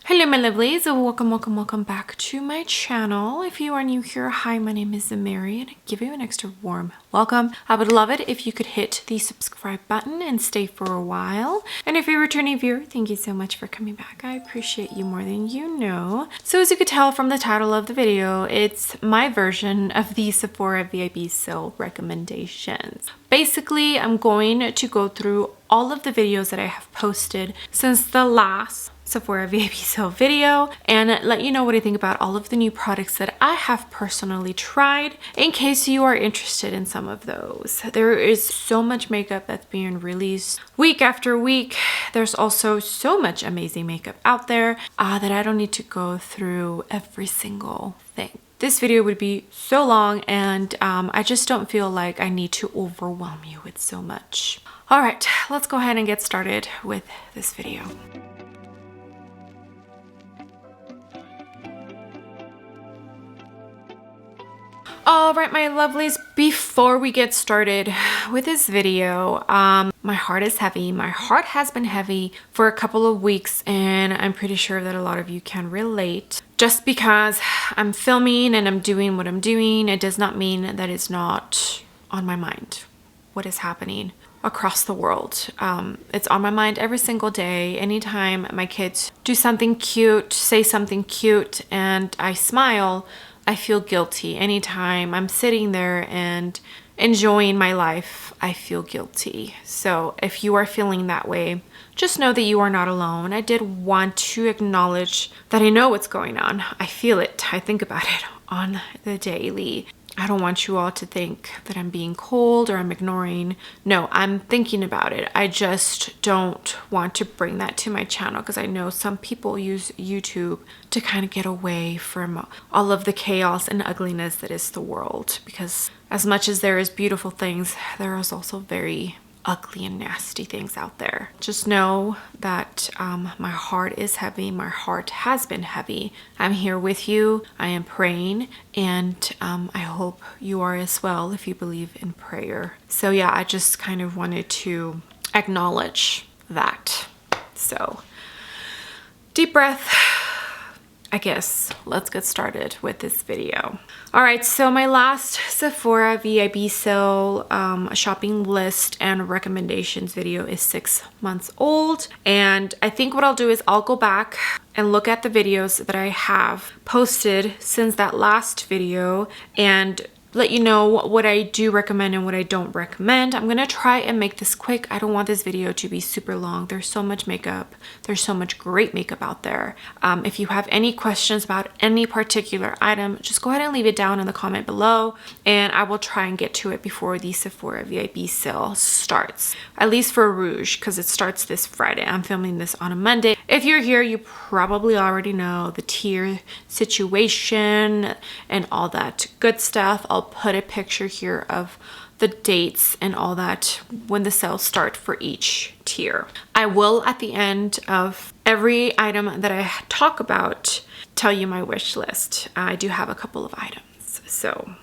Hello my lovelies, welcome back to my channel. If you are new here, hi, my name is Mary and I give you an extra warm welcome. I would love it if you could hit the subscribe button and stay for a while. And if you're a returning viewer, thank you so much for coming back. I appreciate you more than you know. So as you could tell from the title of the video, it's my version of the Sephora VIP sale recommendations. Basically, I'm going to go through all of the videos that I have posted since the last Sephora VIP sale video and let you know what I think about all of the new products that I have personally tried in case you are interested in some of those. There is so much makeup that's being released week after week. There's also so much amazing makeup out there that I don't need to go through every single thing. This video would be so long and I just don't feel like I need to overwhelm you with so much. All right, let's go ahead and get started with this video. All right, my lovelies, before we get started with this video, my heart is heavy. My heart has been heavy for a couple of weeks and I'm pretty sure that a lot of you can relate. Just because I'm filming and I'm doing what I'm doing, it does not mean that it's not on my mind. What is happening across the world? It's on my mind every single day. Anytime my kids do something cute, say something cute, and I smile, I feel guilty. Anytime I'm sitting there and enjoying my life, I feel guilty. So if you are feeling that way, just know that you are not alone. I did want to acknowledge that I know what's going on. I feel it. I think about it on the daily. I don't want you all to think that I'm being cold or I'm ignoring. No, I'm thinking about it. I just don't want to bring that to my channel because I know some people use YouTube to kind of get away from all of the chaos and ugliness that is the world. Because as much as there is beautiful things, there is also very ugly and nasty things out there. Just know that my heart is heavy. My heart has been heavy. I'm here with you. I am praying and I hope you are as well if you believe in prayer. So yeah, I just kind of wanted to acknowledge that. So deep breath. I guess let's get started with this video. All right, so my last Sephora VIP sale shopping list and recommendations video is 6 months old. And I think what I'll do is I'll go back and look at the videos that I have posted since that last video and let you know what I do recommend and what I don't recommend. I'm gonna try and make this quick. I don't want this video to be super long. There's so much makeup. There's so much great makeup out there. If you have any questions about any particular item, just go ahead and leave it down in the comment below and I will try and get to it before the Sephora VIP sale starts. At least for Rouge, because it starts this Friday. I'm filming this on a Monday. If you're here, you probably already know the tier situation and all that good stuff. I'll put a picture here of the dates and all that when the sales start for each tier. I will at the end of every item that I talk about tell you my wish list. I do have a couple of items. So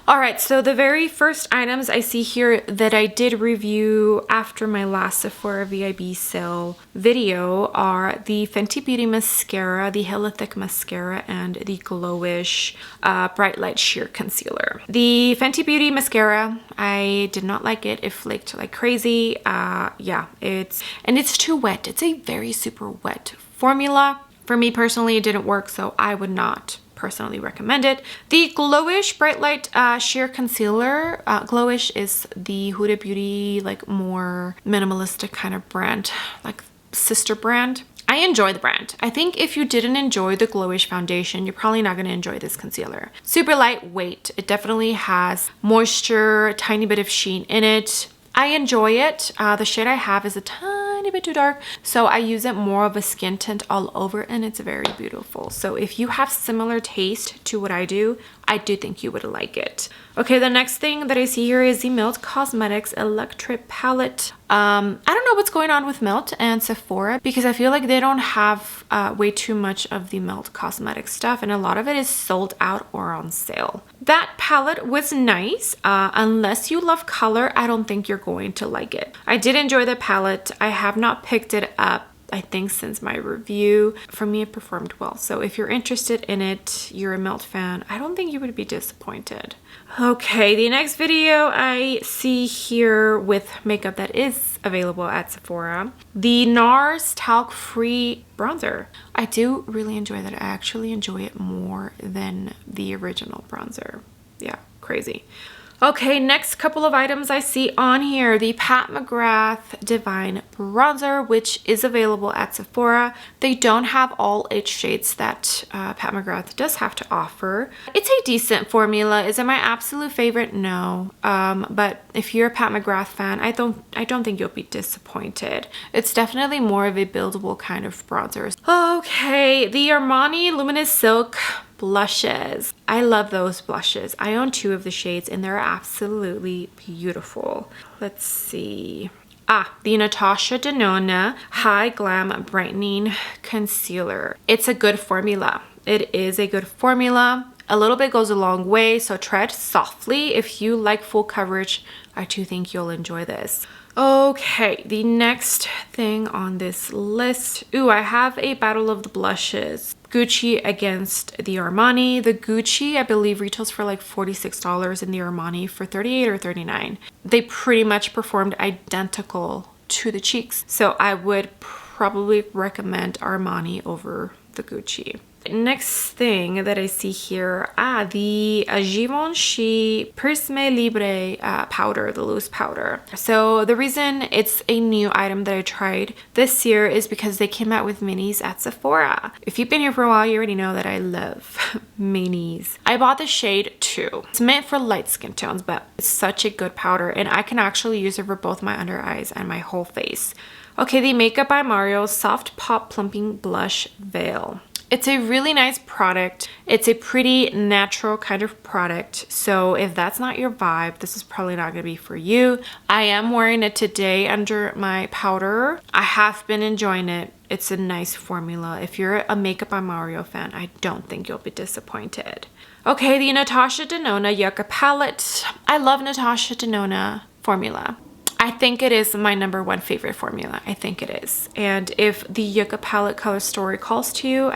all right, so the very first items I see here that I did review after my last Sephora VIP sale video are the Fenty Beauty Mascara, the Hella Thick Mascara, and the Glowish Bright Light Sheer Concealer. The Fenty Beauty Mascara, I did not like it. It flaked like crazy. Yeah, it's too wet. It's a very super wet formula. For me personally, it didn't work, so I would not personally recommend it. The Glowish Bright Light Sheer Concealer. Glowish is the Huda Beauty, like more minimalistic kind of brand, like sister brand. I enjoy the brand. I think if you didn't enjoy the Glowish foundation, you're probably not going to enjoy this concealer. Super lightweight. It definitely has moisture, a tiny bit of sheen in it. I enjoy it. The shade I have is a tiny bit too dark, so I use it more of a skin tint all over and it's very beautiful. So if you have similar taste to what I do think you would like it. Okay, the next thing that I see here is the Melt Cosmetics Electric Palette. I don't know what's going on with Melt and Sephora because I feel like they don't have way too much of the Melt Cosmetics stuff and a lot of it is sold out or on sale. That palette was nice. Unless you love color, I don't think you're going to like it. I did enjoy the palette. I have not picked it up I think since my review. For me, it performed well. So if you're interested in it, you're a Melt fan, I don't think you would be disappointed. Okay, the next video I see here with makeup that is available at Sephora, the NARS talc-free bronzer. I do really enjoy that. I actually enjoy it more than the original bronzer. Yeah, crazy. Okay, next couple of items I see on here. The Pat McGrath Divine Bronzer, which is available at Sephora. They don't have all its shades that Pat McGrath does have to offer. It's a decent formula. Is it my absolute favorite? No. But if you're a Pat McGrath fan, I don't think you'll be disappointed. It's definitely more of a buildable kind of bronzer. Okay, the Armani Luminous Silk blushes. I love those blushes. I own 2 of the shades and they're absolutely beautiful. Let's see. The Natasha Denona High Glam Brightening Concealer. It's a good formula. It is a good formula. A little bit goes a long way, so tread softly. If you like full coverage, I do think you'll enjoy this. Okay, the next thing on this list. I have a battle of the blushes. Gucci against the Armani. The Gucci, I believe, retails for like $46 and the Armani for $38 or $39. They pretty much performed identical to the cheeks. So I would probably recommend Armani over the Gucci. Next thing that I see here, the Givenchy Prisme Libre powder, the loose powder. So the reason it's a new item that I tried this year is because they came out with minis at Sephora. If you've been here for a while, you already know that I love minis. I bought the shade 2. It's meant for light skin tones, but it's such a good powder and I can actually use it for both my under eyes and my whole face. Okay, the Makeup by Mario Soft Pop Plumping Blush Veil. It's a really nice product. It's a pretty natural kind of product. So if that's not your vibe, this is probably not gonna be for you. I am wearing it today under my powder. I have been enjoying it. It's a nice formula. If you're a Makeup by Mario fan, I don't think you'll be disappointed. Okay, the Natasha Denona Yucca palette. I love Natasha Denona formula. I think it is my #1 favorite formula. I think it is. And if the Yucca palette color story calls to you,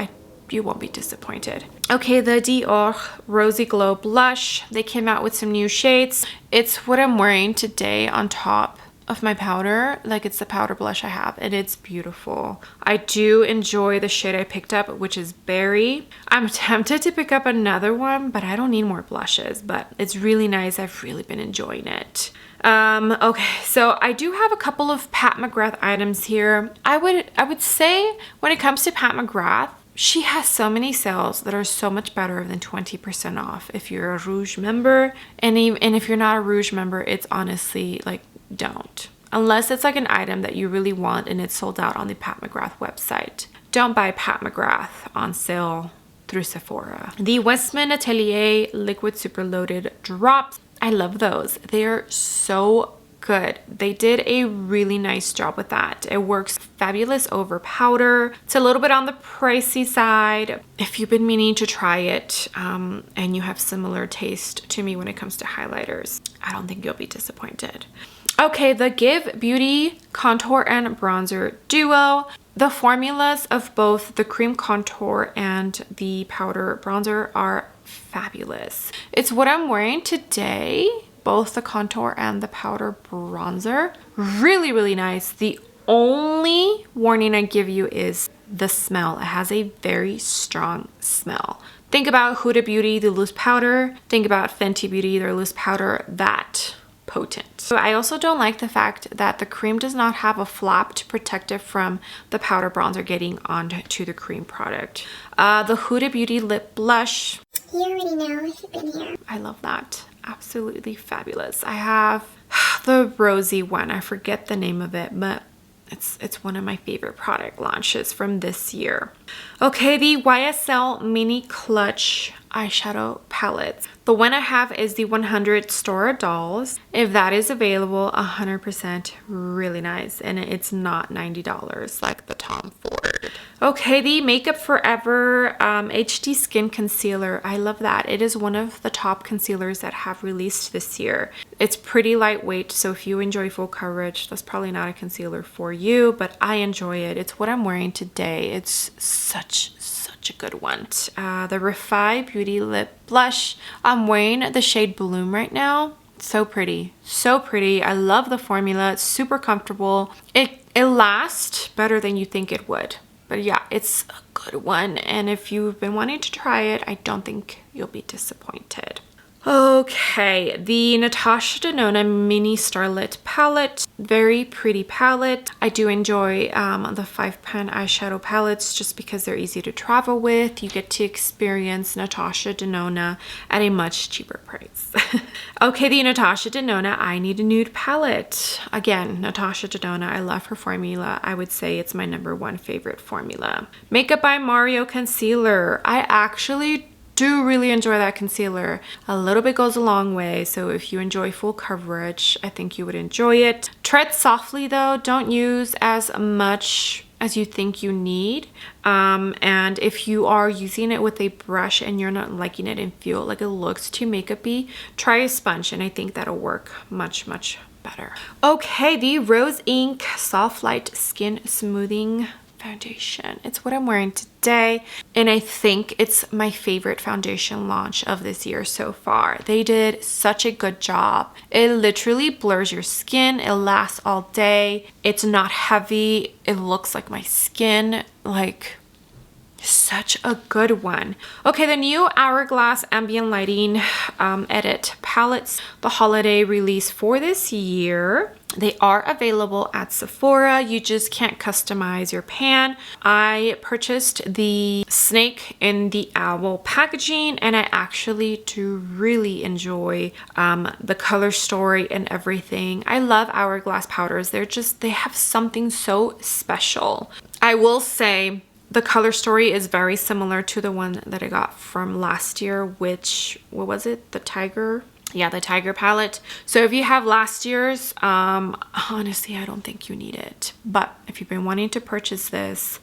you won't be disappointed. Okay, the Dior Rosy Glow Blush. They came out with some new shades. It's what I'm wearing today on top of my powder. Like, it's the powder blush I have and it's beautiful. I do enjoy the shade I picked up, which is Berry. I'm tempted to pick up another one, but I don't need more blushes, but it's really nice. I've really been enjoying it. Okay, so I do have a couple of Pat McGrath items here. I would say when it comes to Pat McGrath, she has so many sales that are so much better than 20% off if you're a Rouge member. And if you're not a Rouge member, it's honestly like, don't. Unless it's like an item that you really want and it's sold out on the Pat McGrath website. Don't buy Pat McGrath on sale through Sephora. The Westman Atelier Liquid Super Loaded Drops. I love those. They are so good. They did a really nice job with that. It works fabulous over powder. It's a little bit on the pricey side. If you've been meaning to try it and you have similar taste to me when it comes to highlighters, I don't think you'll be disappointed. Okay, the Give Beauty Contour and Bronzer Duo. The formulas of both the cream contour and the powder bronzer are fabulous. It's what I'm wearing today. Both the contour and the powder bronzer. Really, really nice. The only warning I give you is the smell. It has a very strong smell. Think about Huda Beauty, the loose powder. Think about Fenty Beauty, their loose powder. That potent. So I also don't like the fact that the cream does not have a flap to protect it from the powder bronzer getting onto the cream product. The Huda Beauty Lip Blush. You already know if you've been here. I love that. Absolutely fabulous. I have the rosy one. I forget the name of it, but it's one of my favorite product launches from this year. Okay, the YSL Mini Clutch eyeshadow palettes. The one I have is the 100 Stora Dolls. If that is available, 100% really nice, and it's not $90 like the Tom Ford. Okay, the Makeup Forever HD Skin Concealer. I love that. It is one of the top concealers that have released this year. It's pretty lightweight, so if you enjoy full coverage, that's probably not a concealer for you, but I enjoy it. It's what I'm wearing today. It's such a good one. The Refi Beauty Lip Blush. I'm wearing the shade Bloom right now. So pretty, so pretty. I love the formula. It's super comfortable. It lasts better than you think it would. But yeah, it's a good one. And if you've been wanting to try it, I don't think you'll be disappointed. Okay, the Natasha Denona Mini Starlit Palette. Very pretty palette. I do enjoy the 5-pan eyeshadow palettes just because they're easy to travel with. You get to experience Natasha Denona at a much cheaper price. Okay, the Natasha Denona I Need a Nude palette. Again, Natasha Denona, I love her formula. I would say it's my #1 favorite formula. Makeup by Mario Concealer. I actually do really enjoy that concealer. A little bit goes a long way, so if you enjoy full coverage, I think you would enjoy it. Tread softly though, don't use as much as you think you need. And if you are using it with a brush and you're not liking it and feel like it looks too makeup-y, try a sponge and I think that'll work much better. Okay, the Rose Inc Soft Light Skin Smoothing Foundation. It's what I'm wearing today, and I think it's my favorite foundation launch of this year so far. They did such a good job. It literally blurs your skin. It lasts all day. It's not heavy. It looks like my skin. Like, such a good one. Okay, the new Hourglass Ambient Lighting Edit palettes, the holiday release for this year. They are available at Sephora. You just can't customize your pan. I purchased the snake in the owl packaging, and I actually do really enjoy the color story and everything. I love Hourglass powders. They have something so special. I will say the color story is very similar to the one that I got from last year, which, what was it? The Tiger? Yeah, the Tiger palette. So if you have last year's, honestly, I don't think you need it. But if you've been wanting to purchase this,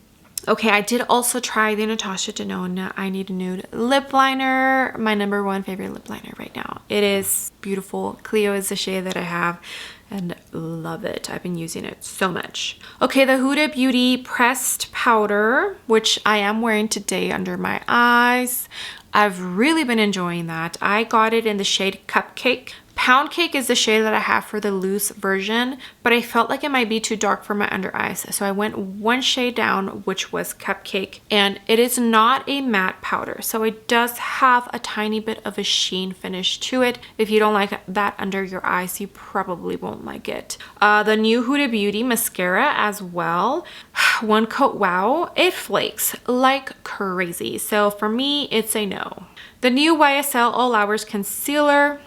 okay, I did also try the Natasha Denona I Need a Nude lip liner, my #1 favorite lip liner right now. It is beautiful. Clio is the shade that I have and love it. I've been using it so much. Okay, the Huda Beauty pressed powder, which I am wearing today under my eyes. I've really been enjoying that. I got it in the shade Cupcake. Pound Cake is the shade that I have for the loose version, but I felt like it might be too dark for my under eyes. So I went one shade down, which was Cupcake, and it is not a matte powder. So it does have a tiny bit of a sheen finish to it. If you don't like that under your eyes, you probably won't like it. The new Huda Beauty mascara as well. One Coat Wow, it flakes like crazy. So for me, it's a no. The new YSL All Hours Concealer.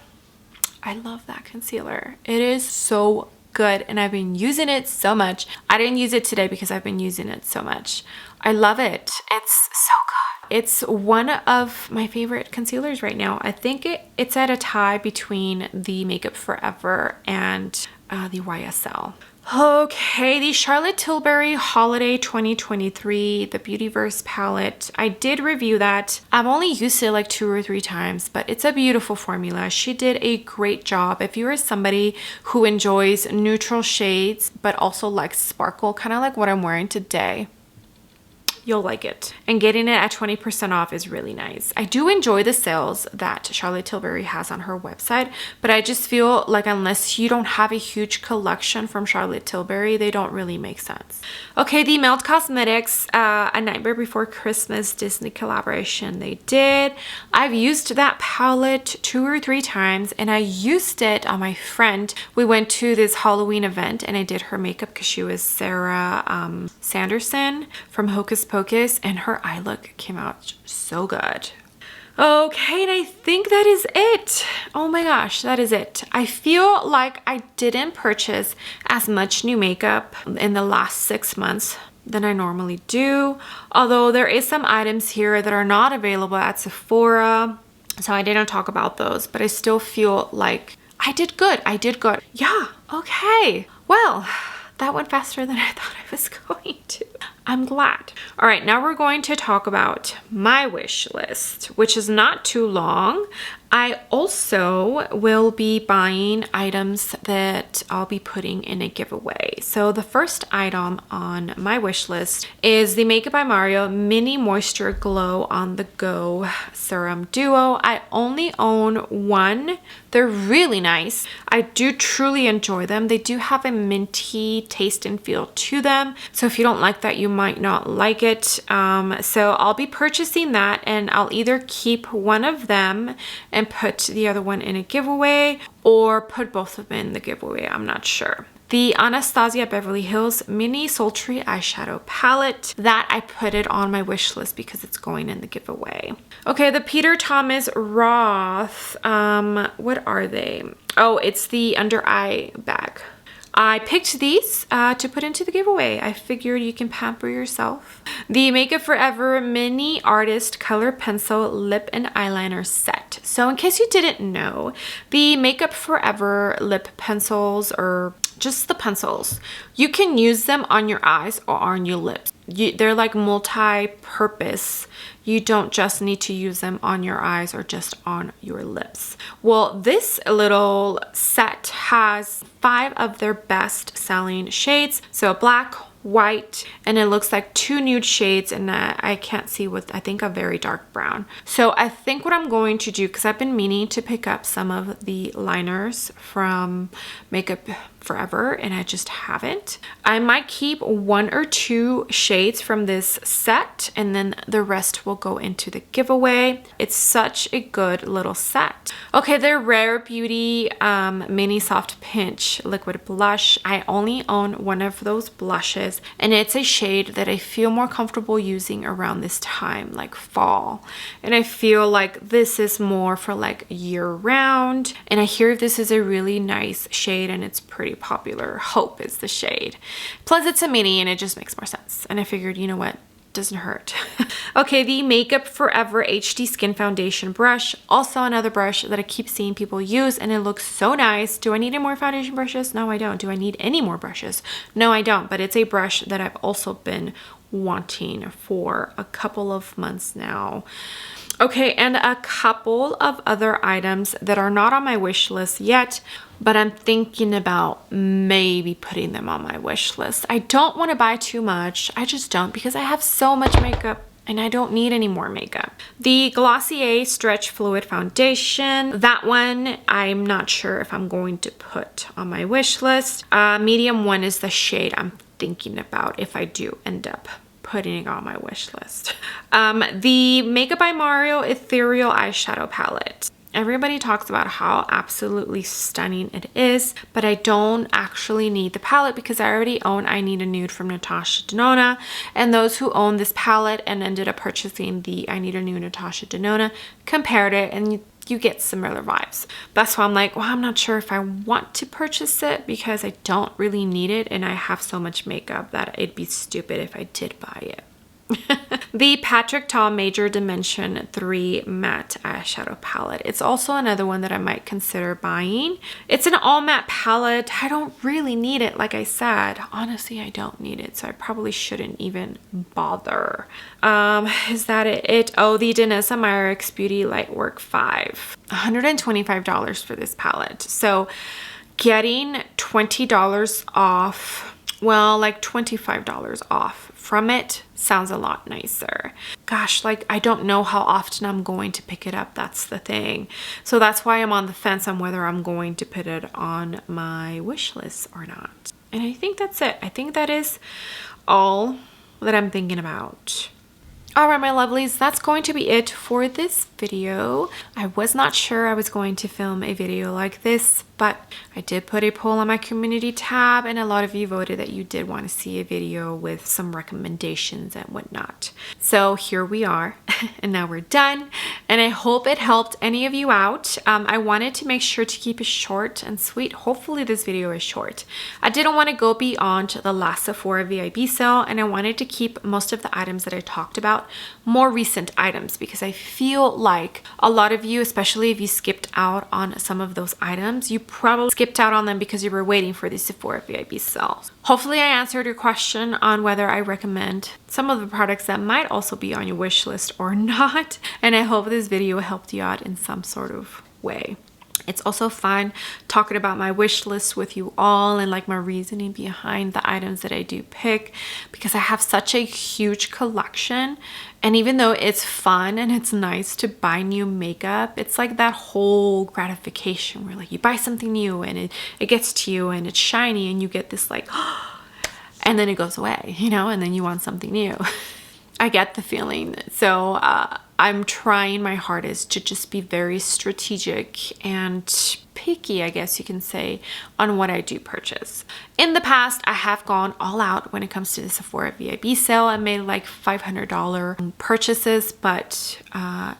I love that concealer. It is so good and I've been using it so much. I didn't use it today because I've been using it so much. I love it. It's so good. It's one of my favorite concealers right now. I think it's at a tie between the Makeup Forever and the YSL. Okay, the Charlotte Tilbury Holiday 2023, the Beautyverse palette. I did review that. I've only used it like 2 or 3 times, but it's a beautiful formula. She did a great job. If you are somebody who enjoys neutral shades, but also likes sparkle, kind of like what I'm wearing today, you'll like it. And getting it at 20% off is really nice. I do enjoy the sales that Charlotte Tilbury has on her website, but I just feel like unless you don't have a huge collection from Charlotte Tilbury, they don't really make sense. Okay, the Melt Cosmetics A Nightmare Before Christmas Disney collaboration they did. I've used that palette 2 or 3 times, and I used it on my friend. We went to this Halloween event and I did her makeup because she was Sarah Sanderson from Hocus Pocus, and her eye look came out so good. Okay, and I think that is it. Oh my gosh, that is it. I feel like I didn't purchase as much new makeup in the last 6 months than I normally do, although there is some items here that are not available at Sephora, so I didn't talk about those, but I still feel like I did good. I did good. Yeah, okay. Well, that went faster than I thought I was going to. I'm glad. All right, now we're going to talk about my wish list, which is not too long. I also will be buying items that I'll be putting in a giveaway. So the first item on my wish list is the Makeup by Mario Mini Moisture Glow on the Go Serum Duo. I only own one. They're really nice. I do truly enjoy them. They do have a minty taste and feel to them. So if you don't like that, you might not like it. So I'll be purchasing that, and I'll either keep one of them and put the other one in a giveaway, or put both of them in the giveaway. I'm not sure. The Anastasia Beverly Hills Mini Sultry Eyeshadow Palette, that I put it on my wish list because it's going in the giveaway. Okay, the Peter Thomas Roth, what are they? Oh, it's the under eye bag. I picked these to put into the giveaway. I figured you can pamper yourself. The Makeup Forever Mini Artist Color Pencil Lip and Eyeliner Set. So in case you didn't know, the Makeup Forever lip pencils, or just the pencils, you can use them on your eyes or on your lips. They're like multi-purpose. You don't just need to use them on your eyes or just on your lips. Well, this little set has 5 of their best selling shades. So black, white, and it looks like 2 nude shades, and I can't see what, I think a very dark brown. So I think what I'm going to do, because I've been meaning to pick up some of the liners from Makeup Forever and I just haven't. I might keep 1 or 2 shades from this set, and then the rest will go into the giveaway. It's such a good little set. Okay, the Rare Beauty Mini Soft Pinch Liquid Blush. I only own one of those blushes, and it's a shade that I feel more comfortable using around this time, like fall. And I feel like this is more for like year round, and I hear this is a really nice shade and it's pretty popular. Hope is the shade. Plus it's a mini and it just makes more sense. And I figured, you know what? Doesn't hurt. Okay, the Makeup Forever HD Skin Foundation Brush. Also another brush that I keep seeing people use and it looks so nice. Do I need any more foundation brushes? No, I don't. Do I need any more brushes? No, I don't. But it's a brush that I've also been wanting for a couple of months now. Okay, and a couple of other items that are not on my wish list yet, but I'm thinking about maybe putting them on my wish list. I don't want to buy too much. I just don't, because I have so much makeup and I don't need any more makeup. The Glossier Stretch Fluid Foundation. That one, I'm not sure if I'm going to put on my wish list. Medium 1 is the shade I'm thinking about if I do end up putting it on my wish list. The Makeup by Mario Ethereal Eyeshadow Palette. Everybody talks about how absolutely stunning it is, but I don't actually need the palette because I already own I Need a Nude from Natasha Denona, and those who own this palette and ended up purchasing the I Need a Nude Natasha Denona compared it, and you get similar vibes. That's why I'm like, well, I'm not sure if I want to purchase it because I don't really need it and I have so much makeup that it'd be stupid if I did buy it. The Patrick Ta Major Dimension 3 Matte Eyeshadow Palette. It's also another one that I might consider buying. It's an all matte palette. I don't really need it, like I said. Honestly, I don't need it, so I probably shouldn't even bother. Is that it? Oh, the Danessa Myricks Beauty Lightwork 5. $125 for this palette. So getting $20 off, well, like $25 off from it sounds a lot nicer. Gosh, like I don't know how often I'm going to pick it up. That's the thing. So that's why I'm on the fence on whether I'm going to put it on my wish list or not. And I think that's it. I think that is all that I'm thinking about. All right, my lovelies, that's going to be it for this video. I was not sure I was going to film a video like this, but I did put a poll on my community tab and a lot of you voted that you did want to see a video with some recommendations and whatnot. So here we are and now we're done, and I hope it helped any of you out. I wanted to make sure to keep it short and sweet. Hopefully this video is short. I didn't want to go beyond the last Sephora VIB sale, and I wanted to keep most of the items that I talked about more recent items, because I feel like a lot of you, especially if you skipped out on some of those items, you probably skipped out on them because you were waiting for the Sephora VIP sale. Hopefully I answered your question on whether I recommend some of the products that might also be on your wish list or not, and I hope this video helped you out in some sort of way. It's also fun talking about my wish list with you all and like my reasoning behind the items that I do pick, because I have such a huge collection. And even though it's fun and it's nice to buy new makeup, it's like that whole gratification where like you buy something new and it gets to you and it's shiny and you get this like, and then it goes away, you know, and then you want something new. I get the feeling. So I'm trying my hardest to just be very strategic and picky, I guess you can say, on what I do purchase. In the past, I have gone all out when it comes to the Sephora VIP sale. I made like $500 purchases, but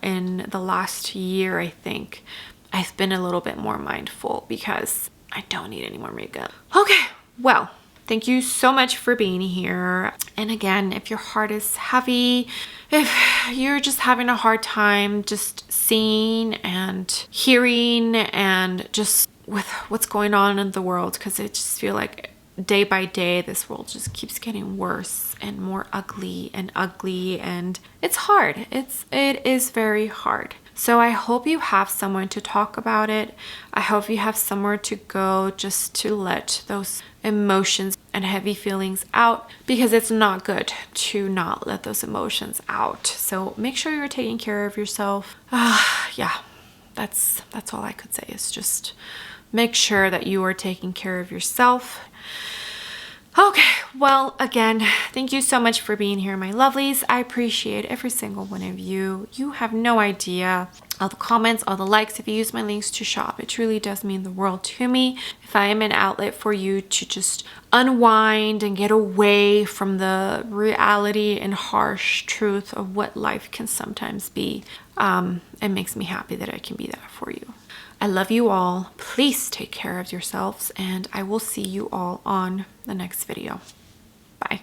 in the last year, I think I've been a little bit more mindful because I don't need any more makeup. Okay, well, thank you so much for being here. And again, if your heart is heavy, if you're just having a hard time just seeing and hearing and just with what's going on in the world, because I just feel like day by day this world just keeps getting worse and more ugly, and it's hard. It is very hard. So I hope you have someone to talk about it. I hope you have somewhere to go just to let those emotions and heavy feelings out, because it's not good to not let those emotions out. So make sure you're taking care of yourself. Yeah, that's all I could say, is just make sure that you are taking care of yourself. Okay, well, again, thank you so much for being here, my lovelies. I appreciate every single one of you. You have no idea. All the comments, all the likes, if you use my links to shop, it truly does mean the world to me. If I am an outlet for you to just unwind and get away from the reality and harsh truth of what life can sometimes be, it makes me happy that I can be that for you. I love you all. Please take care of yourselves, and I will see you all on the next video. Bye.